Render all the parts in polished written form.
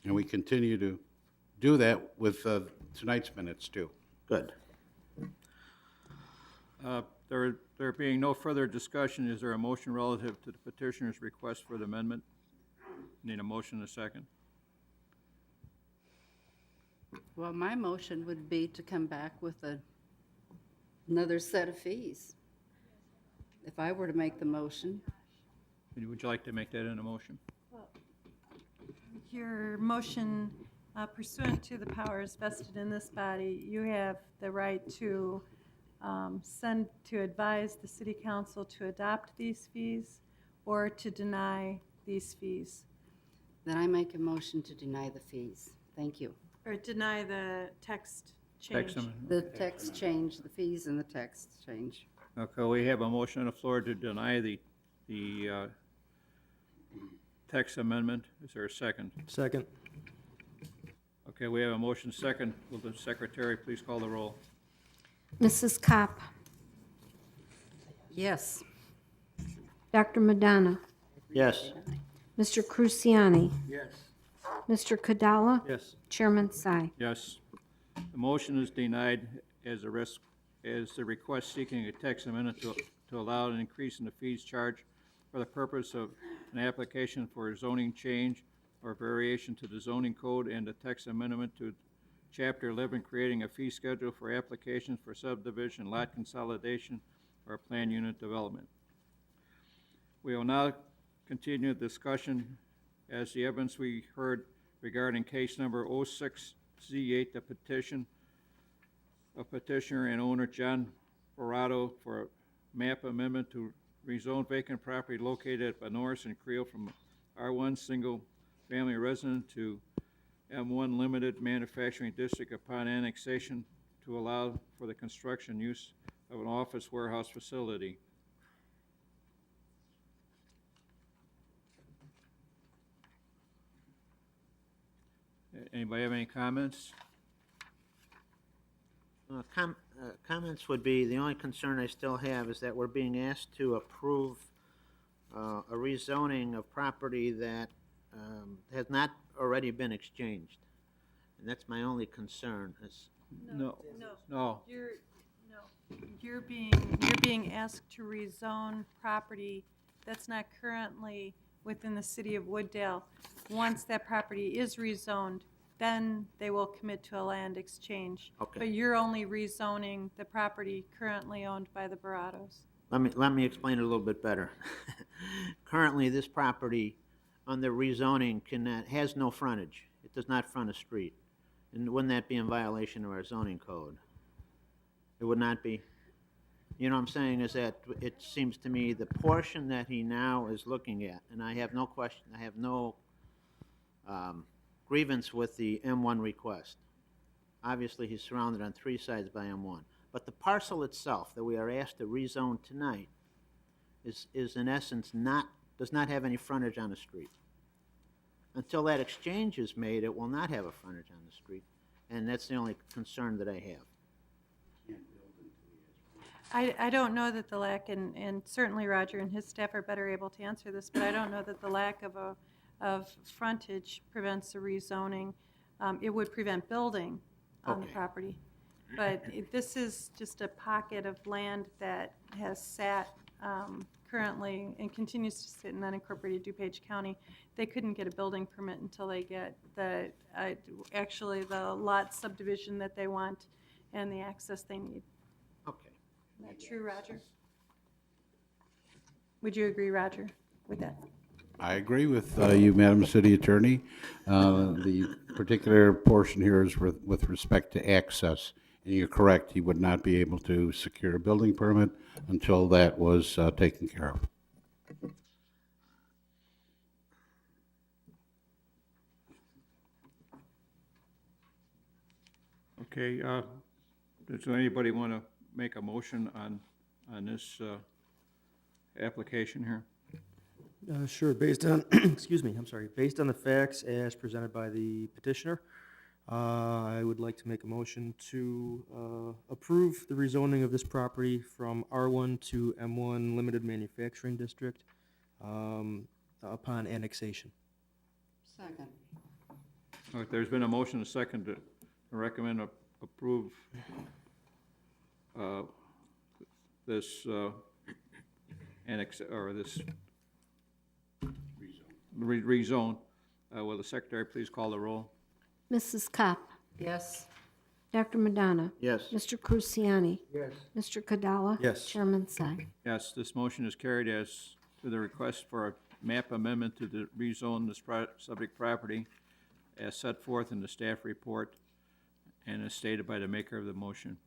And we continue to do that with tonight's minutes, too. Good. There being no further discussion, is there a motion relative to the petitioner's request for the amendment? Need a motion and a second? Well, my motion would be to come back with another set of fees. If I were to make the motion, Would you like to make that in a motion? Your motion pursuant to the powers vested in this body, you have the right to advise the city council to adopt these fees or to deny these fees, then I make a motion to deny the fees. Thank you. or deny the text change. Text amendment. The text change, the fees and the text change. Okay, we have a motion on the floor to deny the text amendment. Is there a second? Second. Okay, we have a motion second. Will the secretary please call the roll? Mrs. Kopp, Yes. Dr. Madonna, Yes. Mr. Cruciani, Yes. Mr. Kadala, Yes. Chairman Tsai. Yes. The motion is denied as the request seeking a text amendment to allow an increase in the fees charged for the purpose of an application for a zoning change or variation to the zoning code and the text amendment to Chapter 11, creating a fee schedule for applications for subdivision, lot consolidation, or plan unit development. We will now continue the discussion as the evidence we heard regarding case number 06Z8, the petition of petitioner and owner John Barato for a map amendment to rezone vacant property located at Benoris and Creel from R1 Single Family Resident to M1 Limited Manufacturing District upon annexation to allow for the construction use of an office warehouse facility. Anybody have any comments? Comments would be, the only concern I still have is that we're being asked to approve a rezoning of property that has not already been exchanged. And that's my only concern, is, No. No. No. You're being asked to rezone property that's not currently within the city of Wooddale. Once that property is rezoned, then they will commit to a land exchange. Okay. But you're only rezoning the property currently owned by the Baratos. let me explain it a little bit better. Currently, this property under rezoning has no frontage. It does not front a street. And wouldn't that be in violation of our zoning code? It would not be? You know what I'm saying, is that it seems to me the portion that he now is looking at, and I have no question, I have no grievance with the M1 request. Obviously, he's surrounded on three sides by M1. But the parcel itself that we are asked to rezone tonight is in essence does not have any frontage on the street. Until that exchange is made, it will not have a frontage on the street, and that's the only concern that I have. I don't know that the lack, and certainly Roger and his staff are better able to answer this, but I don't know that the lack of frontage prevents the rezoning. It would prevent building on the Okay. property. But this is just a pocket of land that has sat currently and continues to sit in unincorporated DuPage County. They couldn't get a building permit until they get actually the lot subdivision that they want and the access they need. Okay. Is that true, Roger? Would you agree, Roger, with that? I agree with you, Madam City Attorney. The particular portion here is with respect to access. And you're correct, he would not be able to secure a building permit until that was taken care of. Okay, does anybody want to make a motion on this application here? Sure, based on, excuse me, I'm sorry, based on the facts as presented by the petitioner, I would like to make a motion to approve the rezoning of this property from R1 to M1 Limited Manufacturing District upon annexation. Second. There's been a motion, a second, to recommend approve this or this rezone. Will the secretary please call the roll? Mrs. Kopp. Yes. Dr. Madonna. Yes. Mr. Cruciani. Yes. Mr. Kadala. Yes. Chairman Si. Yes, this motion is carried as to the request for a map amendment to the rezone this subject property as set forth in the staff report and as stated by the maker of the motion.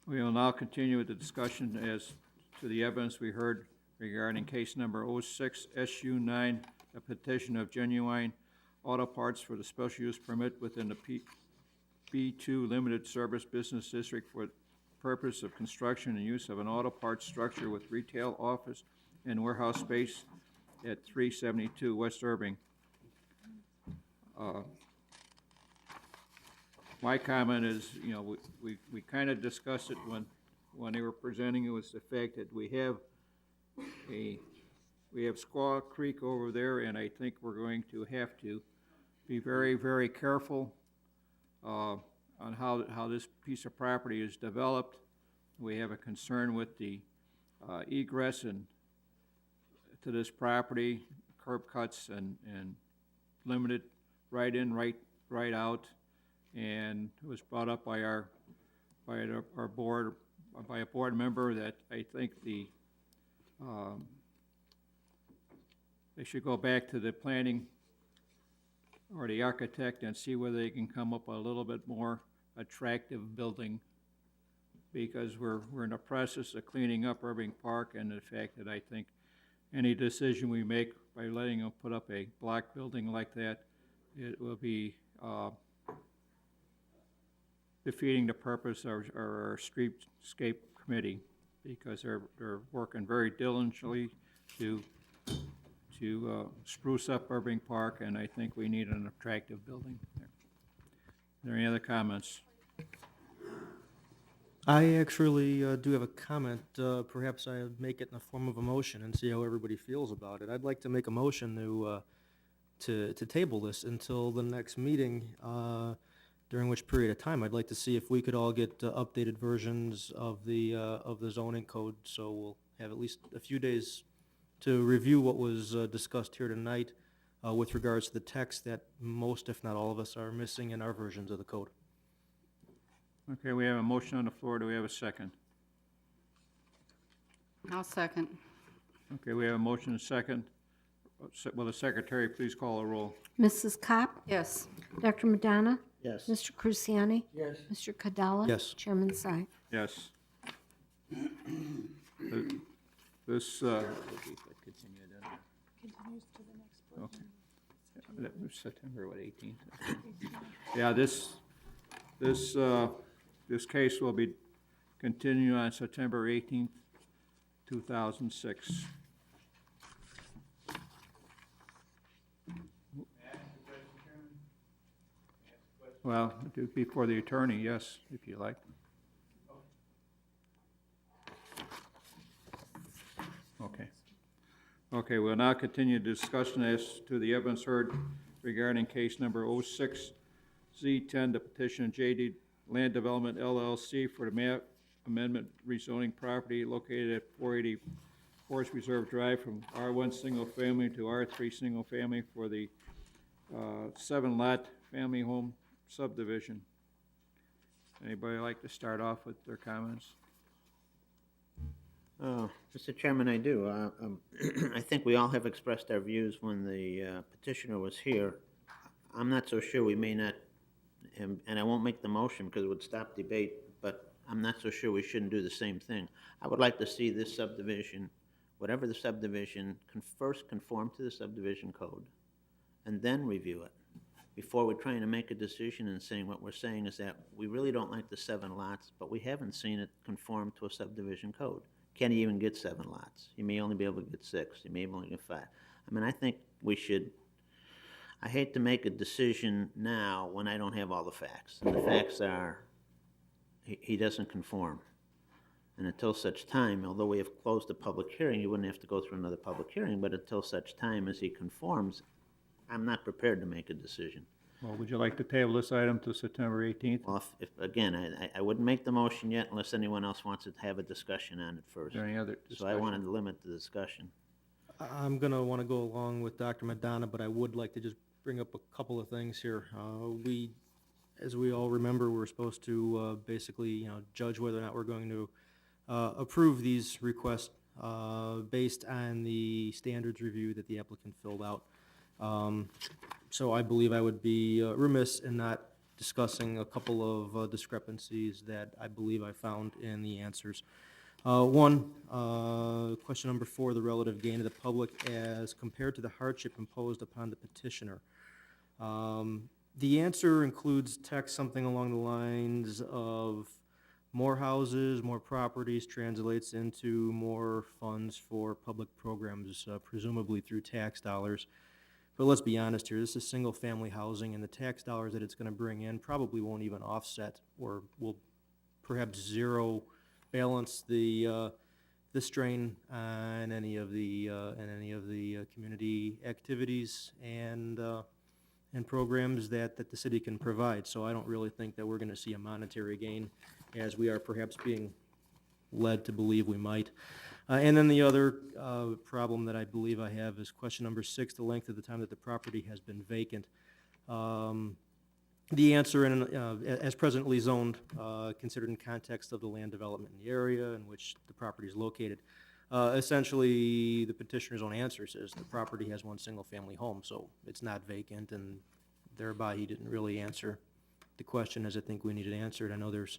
We will now continue with the discussion as to the evidence we heard regarding case number 06 SU9, a petition of Genuine Auto Parts for the special use permit within the B2 Limited Service Business District for purpose of construction and use of an auto parts structure with retail, office, and warehouse space at 372 West Irving. My comment is, you know, we kind of discussed it when they were presenting it, was the fact that we have Squaw Creek over there, and I think we're going to have to be very, very careful on how this piece of property is developed. We have a concern with the egress and to this property, curb cuts and limited right in, right out. And it was brought up by our board, by a board member, that I think they should go back to the planning or the architect and see whether they can come up with a little bit more attractive building, because we're in the process of cleaning up Irving Park, and the fact that I think any decision we make by letting them put up a block building like that, it will be defeating the purpose of our streetscape committee, because they're working very diligently to spruce up Irving Park, and I think we need an attractive building there. Are there any other comments? I actually do have a comment. Perhaps I make it in the form of a motion and see how everybody feels about it. I'd like to make a motion to table this until the next meeting, during which period of time I'd like to see if we could all get updated versions of the zoning code, so we'll have at least a few days to review what was discussed here tonight with regards to the text that most, if not all of us, are missing in our versions of the code. Okay, we have a motion on the floor. Do we have a second? I'll second. Okay, we have a motion and a second. Will the secretary please call the roll? Mrs. Kopp. Yes. Dr. Madonna. Yes. Mr. Cruciani. Yes. Mr. Kadala. Yes. Chairman Si. Yes. This, okay. That was September, what, 18th? Yeah, this case will be continued on September 18th, 2006. Well, do it before the attorney, yes, if you like. Okay. Okay, we'll now continue discussion as to the evidence heard regarding case number 06Z10, the petition of JD Land Development LLC for the map amendment rezoning property located at 480 Forest Reserve Drive from R1 single family to R3 single family for the 7-lot family home subdivision. Anybody like to start off with their comments? Mr. Chairman, I do. I think we all have expressed our views when the petitioner was here. I'm not so sure we may not, and I won't make the motion because it would stop debate, but I'm not so sure we shouldn't do the same thing. I would like to see this subdivision, whatever the subdivision, first conform to the subdivision code, and then review it, before we're trying to make a decision and saying what we're saying is that we really don't like the 7 lots, but we haven't seen it conform to a subdivision code. Can he even get 7 lots? He may only be able to get 6. He may only get 5. I mean, I think we should, I hate to make a decision now when I don't have all the facts. And the facts are, he doesn't conform. And until such time, although we have closed the public hearing, you wouldn't have to go through another public hearing, but until such time as he conforms, I'm not prepared to make a decision. Well, would you like to table this item to September 18th? Well, if again, I wouldn't make the motion yet unless anyone else wants to have a discussion on it Is first. there any other So I discussion? wanted to limit the discussion. I'm gonna wanna go along with Dr. Madonna, but I would like to just bring up a couple of things here. As we all remember, we're supposed to, basically, judge whether or not we're going to, approve these requests, based on the standards review that the applicant filled out. So I believe I would be remiss in not discussing a couple of discrepancies that I believe I found in the answers. One, question number 4, the relative gain to the public as compared to the hardship imposed upon the petitioner. The answer includes text something along the lines of more houses, more properties translates into more funds for public programs, presumably through tax dollars. But let's be honest here, this is single-family housing, and the tax dollars that it's gonna bring in probably won't even offset, or will perhaps zero balance the strain on any of the, community activities and programs that the city can provide. So I don't really think that we're gonna see a monetary gain, as we are perhaps being led to believe we might. And then the other problem that I believe I have is question number 6, the length of the time that the property has been vacant. The answer, as presently zoned, considered in context of the land development in the area in which the property is located. Essentially, the petitioner's own answer says the property has one single-family home, so it's not vacant, and thereby he didn't really answer the question as I think we needed answered. I know there's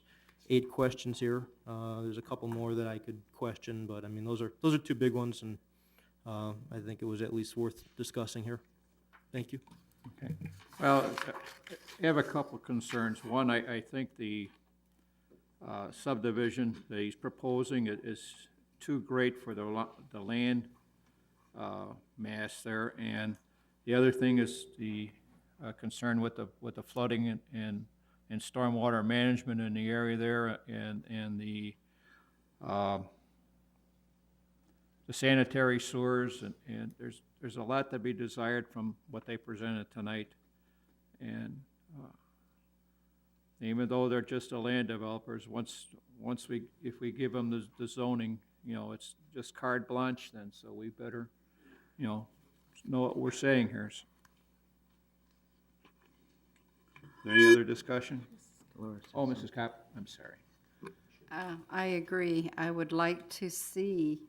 8 questions here. There's a couple more that I could question, but I mean, those are 2 big ones, and I think it was at least worth discussing here. Thank you. Okay. Well, I have a couple of concerns. One, I think the subdivision that he's proposing is too great for the land mass there. And the other thing is the concern with the flooding and stormwater management in the area there, and the sanitary sewers, and there's a lot to be desired from what they presented tonight. And even though they're just a land developers, if we give them the zoning, it's just carte blanche then, so we better, know what we're saying here. Is there any other discussion? Oh, Mrs. Kopp, I'm sorry. I agree. I would like to see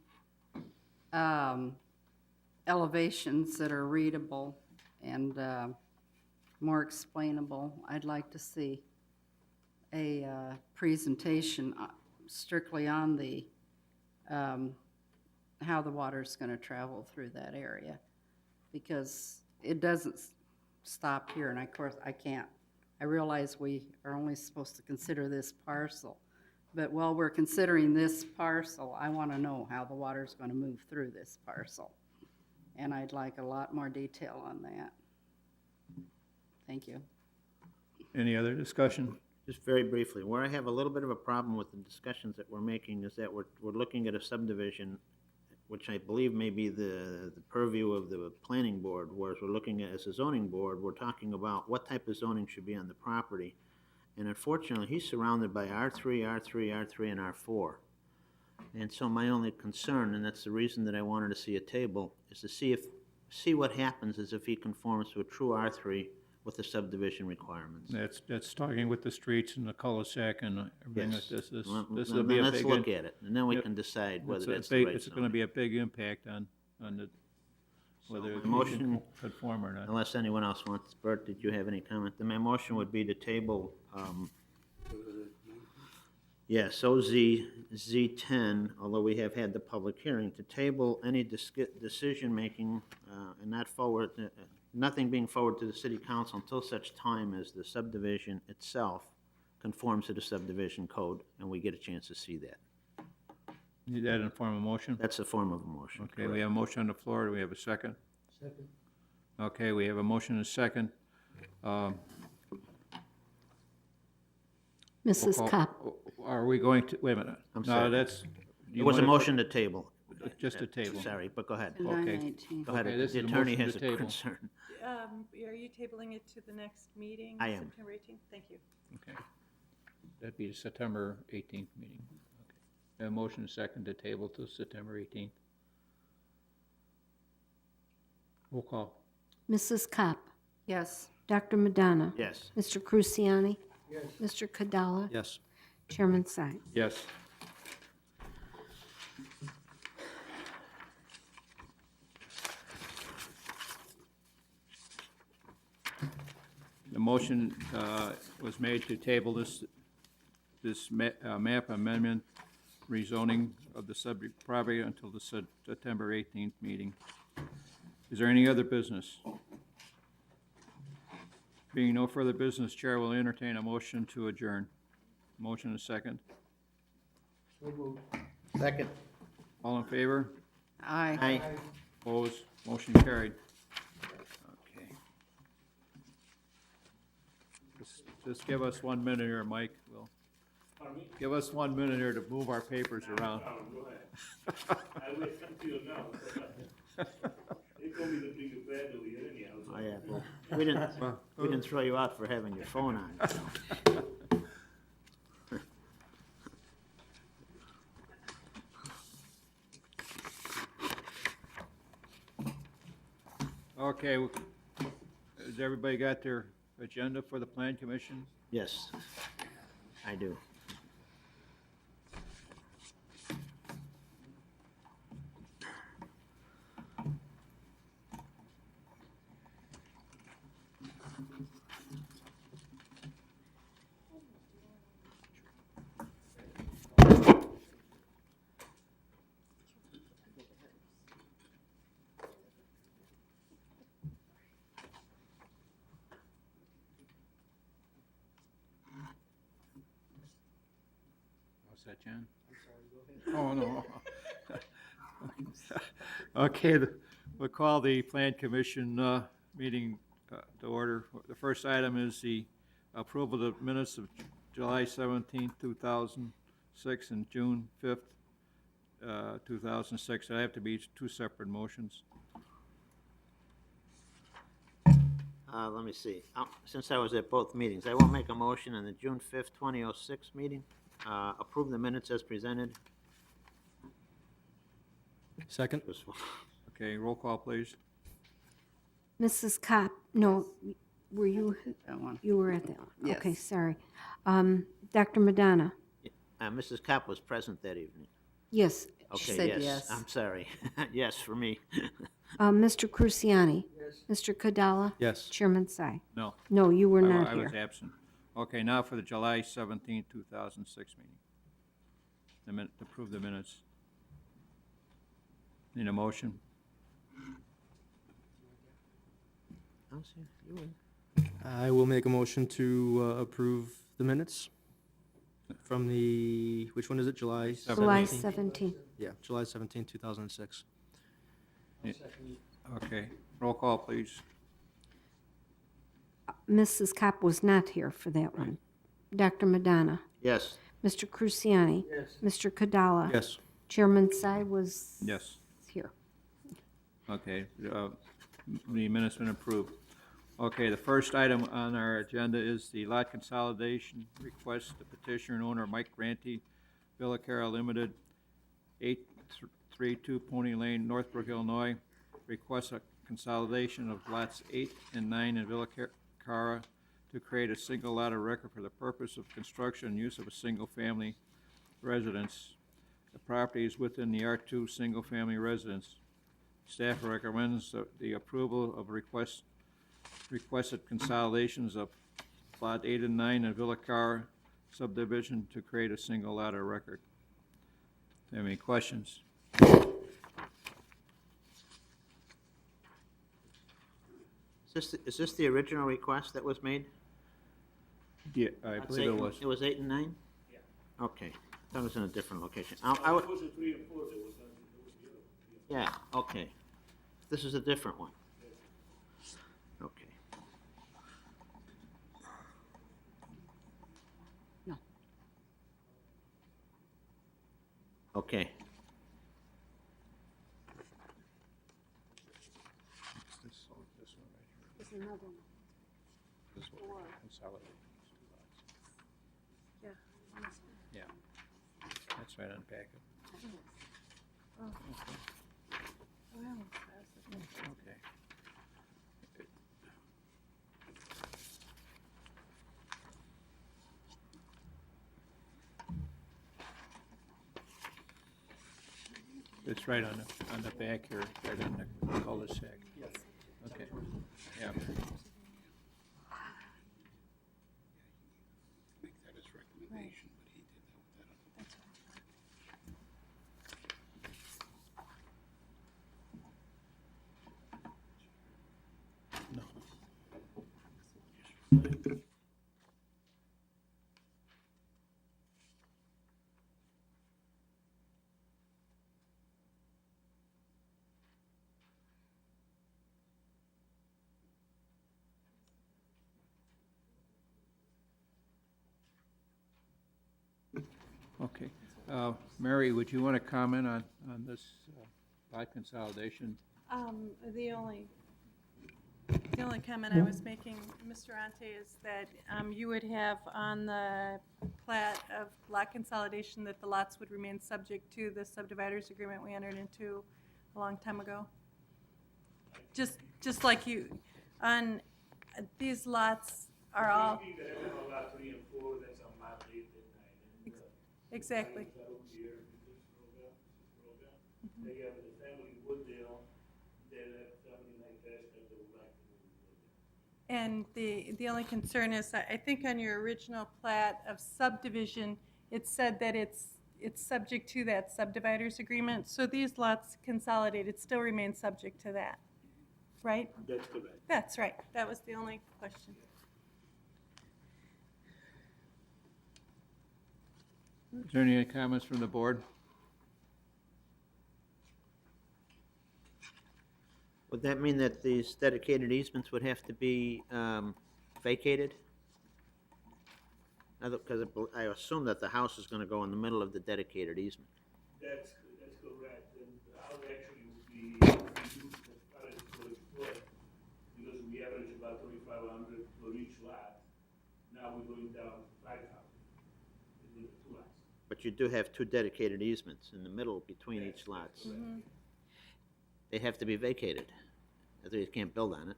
elevations that are readable and more explainable. I'd like to see a presentation strictly on the how the water's going to travel through that area, because it doesn't stop here. And of course, I realize we are only supposed to consider this parcel, but while we're considering this parcel, I want to know how the water's going to move through this parcel. And I'd like a lot more detail on that. Thank you. Any other discussion? Just very briefly, where I have a little bit of a problem with the discussions that we're making is that we're looking at a subdivision, which I believe may be the purview of the planning board, whereas we're looking at, as a zoning board, we're talking about what type of zoning should be on the property. And unfortunately, he's surrounded by R3, R3, R3, and R4. And so my only concern, and that's the reason that I wanted to see a table, is to see what happens as if he conforms to a true R3 with the subdivision requirements. That's talking with the streets and the cul-de-sac and everything. Yes. This Well, will then be a let's big. look at it, and then we Yep. can decide whether It's a that's the big- right It's gonna zoning. be a big impact on the, whether my you can motion- conform or not. Unless anyone else wants, Bert, did you have any comment? Then my motion would be to table, yes, OZ10, although we have had the public hearing, to table any decision-making and not forward, nothing being forwarded to the city council until such time as the subdivision itself conforms to the subdivision code, and we get a chance to see that. Need that in form of motion? That's a form of a motion. Okay, we have a motion on the floor. Do we have a second? Second. Okay, we have a motion and a second. Mrs. Call- Kopp. Are we going to, wait a minute. I'm No, sorry. that's. It was a motion to table. just a table. Sorry, but go ahead. To Okay. 9/18. Go ahead. Okay, this The is a attorney motion has to a table. concern. Are you tabling it to the next meeting? I am. September 18th? Thank you. Okay. That'd be the September 18th meeting. Okay. A motion second to table to September 18th. Roll call. Mrs. Kopp, Yes. Dr. Madonna, Yes. Mr. Cruciani? Mr. Cadala? Yes. Chairman Tsai. Yes. The motion was made to table this map amendment rezoning of the subject property until the September 18th meeting. Is there any other business? Being no further business, Chair will entertain a motion to adjourn. Motion and second. Second. All in favor? Aye. Aye. Opposed? Motion carried. Okay. Just give us 1 minute here, Mike. Will. Give us 1 minute here to move our papers around. I wait until now. They told me to bring a bed over here anyhow. Oh, yeah, well, we didn't throw you out for having your phone on. So. Okay, has everybody got their agenda for the Plan Commission? Yes, I do. What's that, Jan? Oh, no. Okay, we'll call the Plan Commission meeting to order. The first item is the approval of the minutes of July 17th, 2006, and June 5th, 2006. They have to be two separate motions. Let me see. Since I was at both meetings, I will make a motion on the June 5th, 2006 meeting. Approve the minutes as presented. Second? This one. Okay, roll call, please. Mrs. Kopp, no, were you, That one. you were at that one? Yes. Okay, sorry. Dr. Madonna? Mrs. Kopp was present that evening. Yes. Okay, said yes. yes. I'm sorry. Yes, for me. Mr. Cruciani? Mr. Cadala? Yes. Chairman Tsai. No. No, you were not I was here. absent. Okay, now for the July 17th, 2006 meeting. The minute, approve the minutes. Need a motion? I'll see. You win. I will make a motion to approve the minutes from the, which one is it, July? July 17th? 17th. Yeah, July 17th, 2006. Okay, roll call, please. Mrs. Kopp was not here for that one. Dr. Madonna? Yes. Mr. Cruciani? Mr. Cadala? Yes. Chairman Tsai was Yes, here. okay, the minutes been approved. Okay, the first item on our agenda is the lot consolidation request. The petitioner and owner, Mike Granty, Villa Cara Limited, 832 Pony Lane, Northbrook, Illinois, requests a consolidation of lots 8 and 9 in Villa Cara to create a single lot of record for the purpose of construction and use of a single-family residence. The property is within the R2 single-family residence. Staff recommends the approval of requested consolidations of Lot 8 and 9 in Villa Cara subdivision to create a single lot of record. Have any questions? Is this the original request that was made? Yeah, I That's believe it was. It was 8 and 9? Yeah. Okay. That was in a different location. I It would, was a 3 and 4, there was the other. yeah, okay. This is a different one. Okay. No. Okay. Yeah, that's right on the packet. Okay. It's right on the back here, right on the cul-de-sac. Yes. Okay, yeah. Make that his recommendation, but he did that with that other. Okay. Mary, would you want to comment on this lot consolidation? The only comment I was making, Mr. Ante, is that you would have on the plat of lot consolidation that the lots would remain subject to the subdividers agreement we entered into a long time ago. Just like you, on, these lots are all, Anything that happens on lot 3 and 4, that's on lot 8 and 9. And, exactly. I don't care if it's Mrs. Rogan. They have the family Wooddale, they have family like that they would like to move to Wooddale. And the only concern is, I think on your original plat of subdivision, it said that it's subject to that subdividers agreement. So these lots consolidated still remain subject to that, right? That's correct. That's right. That was the only question. Is there any comments from the board? Would that mean that these dedicated easements would have to be vacated? Because I assume that the house is gonna go in the middle of the dedicated easement. That's correct, and I'll actually would be reduced as far as square foot, because we average about 3,500 for each lot. Now we're going down to 5,000 with the 2 lots. But you do have 2 dedicated easements in the middle between each lots. They have to be vacated. Otherwise you can't build on it.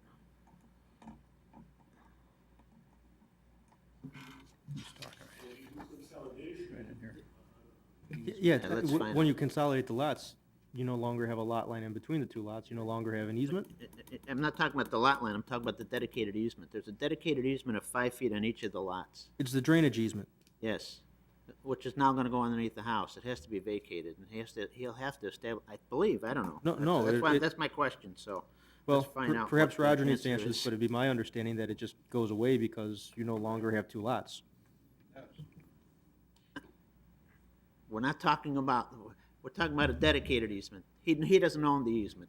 Right in here. Yeah, that's fine. when you consolidate the lots, you no longer have a lot line in between the two lots, you no longer have an easement? I'm not talking about the lot line, I'm talking about the dedicated easement. There's a dedicated easement of 5 feet on each of the lots. It's the drainage easement. Yes, which is now gonna go underneath the house. It has to be vacated, and he'll have to establish, I believe, I don't know. No, That's why, it- that's my question, so Well, let's find out. perhaps what the Roger needs to answer this, is. but it'd be my understanding that it just goes away because you no longer have two lots. We're not talking about, we're talking about a dedicated easement. He doesn't own the easement.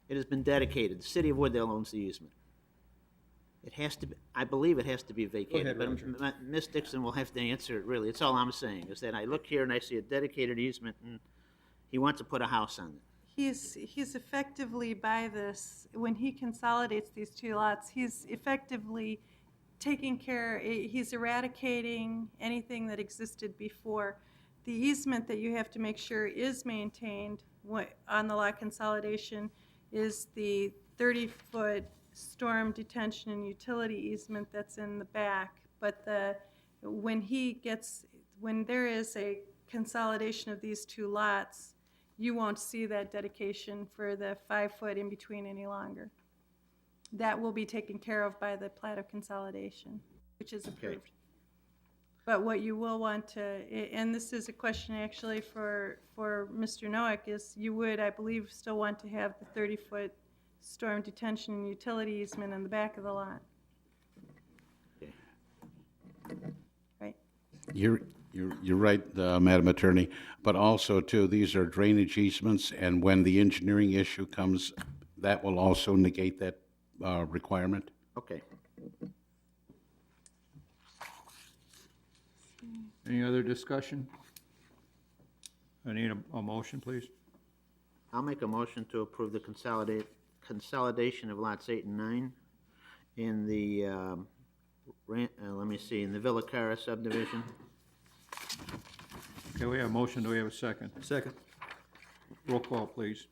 It has been dedicated. The city of Wooddale owns the easement. It has to be, I believe it has to be vacated. Roger. But Ms. Dixon will have to answer it, really. That's all I'm saying, is that I look here and I see a dedicated easement, and he wants to put a house on it. He's effectively by this, when he consolidates these 2 lots, he's effectively taking care, he's eradicating anything that existed before. The easement that you have to make sure is maintained on the lot consolidation is the 30-foot storm detention and utility easement that's in the back. But when there is a consolidation of these 2 lots, you won't see that dedication for the 5 foot in between any longer. That will be taken care of by the plat of consolidation, which is approved. But what you will want to, and this is a question actually for Mr. Noack, is you would, I believe, still want to have the 30-foot storm detention and utility easement in the back of the lot. Right? You're right, Madam Attorney, but also too, these are drainage easements, and when the engineering issue comes, that will also negate that requirement? Okay. Any other discussion? I need a motion, please. I'll make a motion to approve the consolidation of lots 8 and 9 in the, let me see, in the Villa Cara subdivision. Okay, we have a motion, do we have a second? Second. Roll call, please.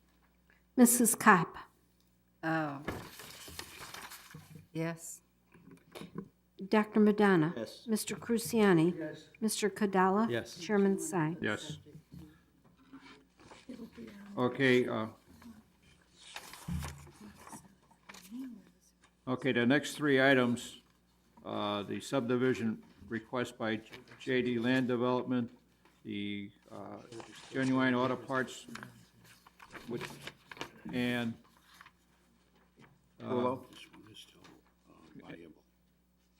Mrs. Kopp, Oh. Yes. Dr. Madonna. Yes. Mr. Cruciani. Mr. Cadala. Yes. Chairman Sai. Yes. Okay, okay, the next three items, the subdivision request by JD Land Development, the Genuine Auto Parts, which, and Rulo? This one is still viable.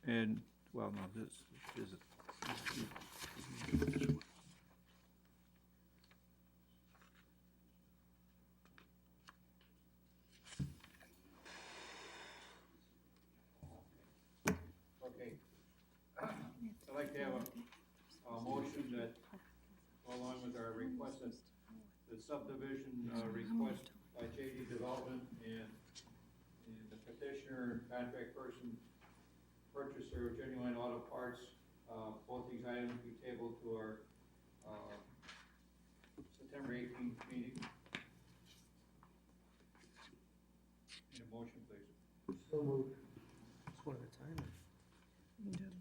and, well, no, this is, okay. I'd like to have a motion that, along with our request, that the subdivision request by JD Development and the petitioner, contract person, purchaser of Genuine Auto Parts, both these items be tabled to our September 18th meeting. Need a motion, please. So moved. Just one at a time?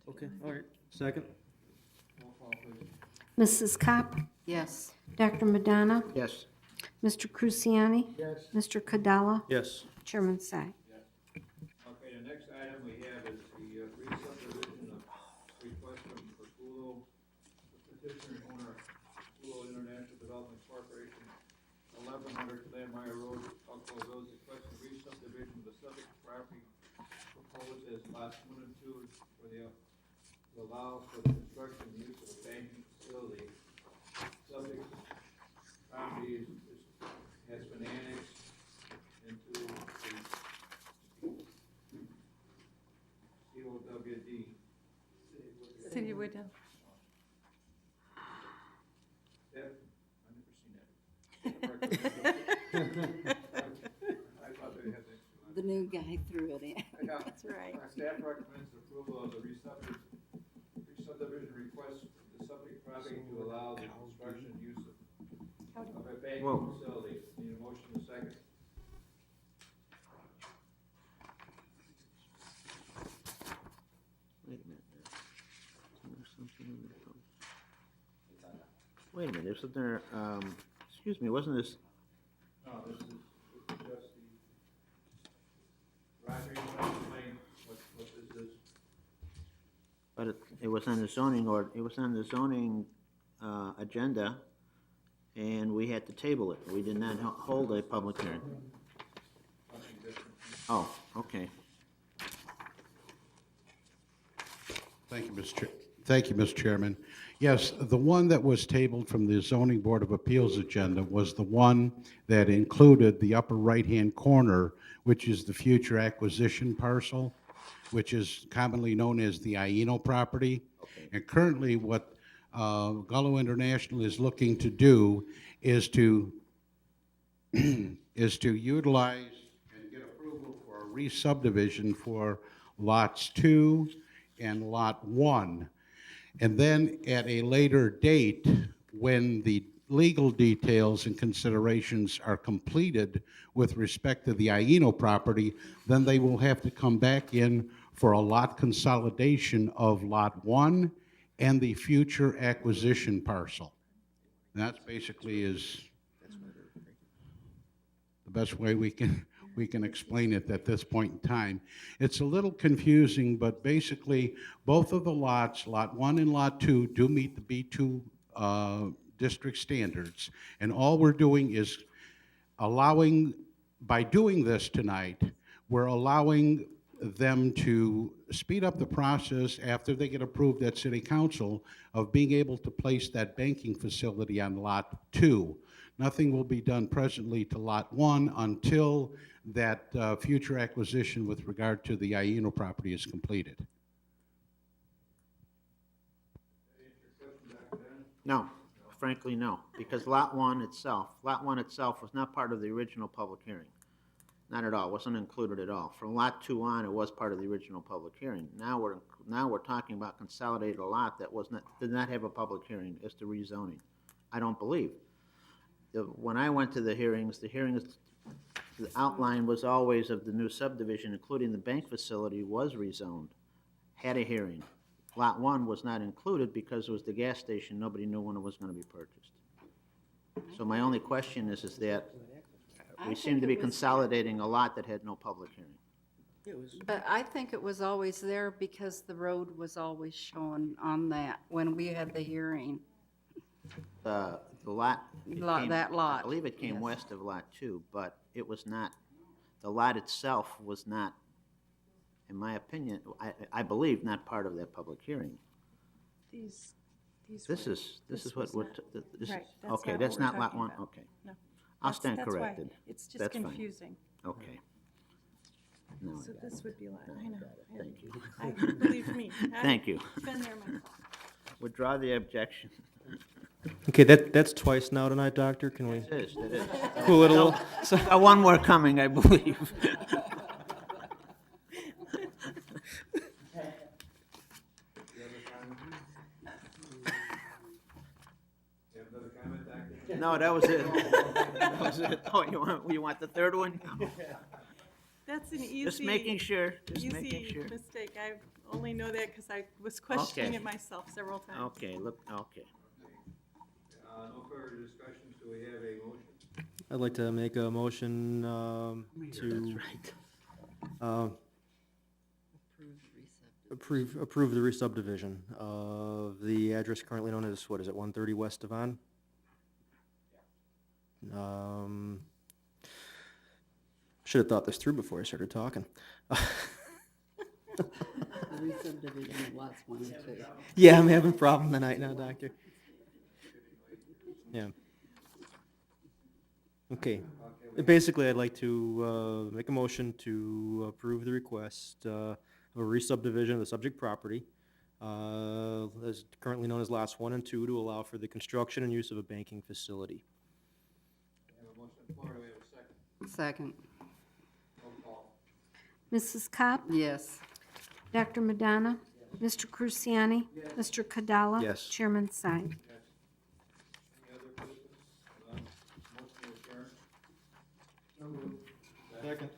Okay, all right. Second? Roll call, please. Mrs. Kopp, Yes. Dr. Madonna. Yes. Mr. Cruciani. Yes. Mr. Cadala. Yes. Chairman Sai. Okay, the next item we have is the re-subdivision of request from Pergulo, the petitioner and owner, Pergulo International Development Corporation, 1100 Landmeyer Road, Elko Village, requesting re-subdivision of the subject property proposed as lots 1 and 2 for the, to allow for the construction and use of a banking facility. Subject property has been annexed into the COWD. City of Woodtown. Steph, I've never seen that. I thought they had that. The new guy threw it in. That's right. Staff recommends approval of the re-subdivision request for the subject property to allow the construction and use of a banking Whoa. facility. Need a motion in a second? Wait a minute. Isn't there something in there? Wait a minute, isn't there, excuse me, wasn't this, No, this is just the, Roger, you want to explain what this is? but it was on the zoning, or it was on the zoning agenda, and we had to table it. We did not hold a public hearing. Something different. Oh, okay. Thank you, Mr. Chairman. Yes, the one that was tabled from the Zoning Board of Appeals agenda was the one that included the upper right-hand corner, which is the future acquisition parcel, which is commonly known as the Ieno property. And currently, what Gullo International is looking to do is to utilize and get approval for a re-subdivision for lots 2 and lot 1. And then at a later date, when the legal details and considerations are completed with respect to the Ieno property, then they will have to come back in for a lot consolidation of lot 1 and the future acquisition parcel. And that's basically is the best way we can explain it at this point in time. It's a little confusing, but basically, both of the lots, Lot 1 and Lot 2, do meet the B2 district standards. And all we're doing is allowing, by doing this tonight, we're allowing them to speed up the process after they get approved at City Council of being able to place that banking facility on Lot 2. Nothing will be done presently to Lot 1 until that future acquisition with regard to the Ieno property is completed. No, frankly, no, because Lot 1 itself was not part of the original public hearing. Not at all, wasn't included at all. From Lot 2 on, it was part of the original public hearing. Now we're talking about consolidated a lot that did not have a public hearing as to rezoning. I don't believe. When I went to the hearings, the outline was always of the new subdivision, including the bank facility, was rezoned, had a hearing. Lot 1 was not included because it was the gas station, nobody knew when it was gonna be purchased. So my only question is that we seem to be consolidating a lot that had no public hearing. But I think it was always there because the road was always shown on that when we had the hearing. The lot. That lot, I believe it came yes. west of Lot 2, but it was not, the lot itself was not, in my opinion, I believe, not part of that public hearing. These This were- is this what was we're, not- this is, Right, that's okay, not that's what we're not Lot talking 1, about. okay. No. I'll That's- stand that's why. corrected. It's just That's fine. confusing. Okay. No, I So got this it. would be lot, No, I know. got it. Thank you. Believe me. Thank you. I've been there myself. Withdraw the objection. Okay, that's twice now tonight, Doctor. Can we It is. cool it a little? So, Got one more coming, I believe. No, that was it. That was it. Oh, you want the third one? That's an easy. Just making sure, just making Easy sure. mistake. I only know that because I was questioning Okay. it myself several times. Okay, look, okay. No further discussions, do we have a motion? I'd like to make a motion That's to right. approve the re-subdivision of the address currently known as, what is it, 130 West Devon? Should have thought this through before I started talking. The re-subdivision of lots 1 and 2. Yeah, I'm having a problem tonight now, Doctor. Yeah. Okay. Basically, I'd like to make a motion to approve the request of a re-subdivision of the subject property, as currently known as lots 1 and 2, to allow for the construction and use of a banking facility. We have a motion on the floor, do we have a second? Second, Roll call. Mrs. Kopp, yes. Dr. Madonna, Mr. Cruciani, Mr. Cadala. Yes. Chairman Sy. Any other business? Motion to adjourn? Second.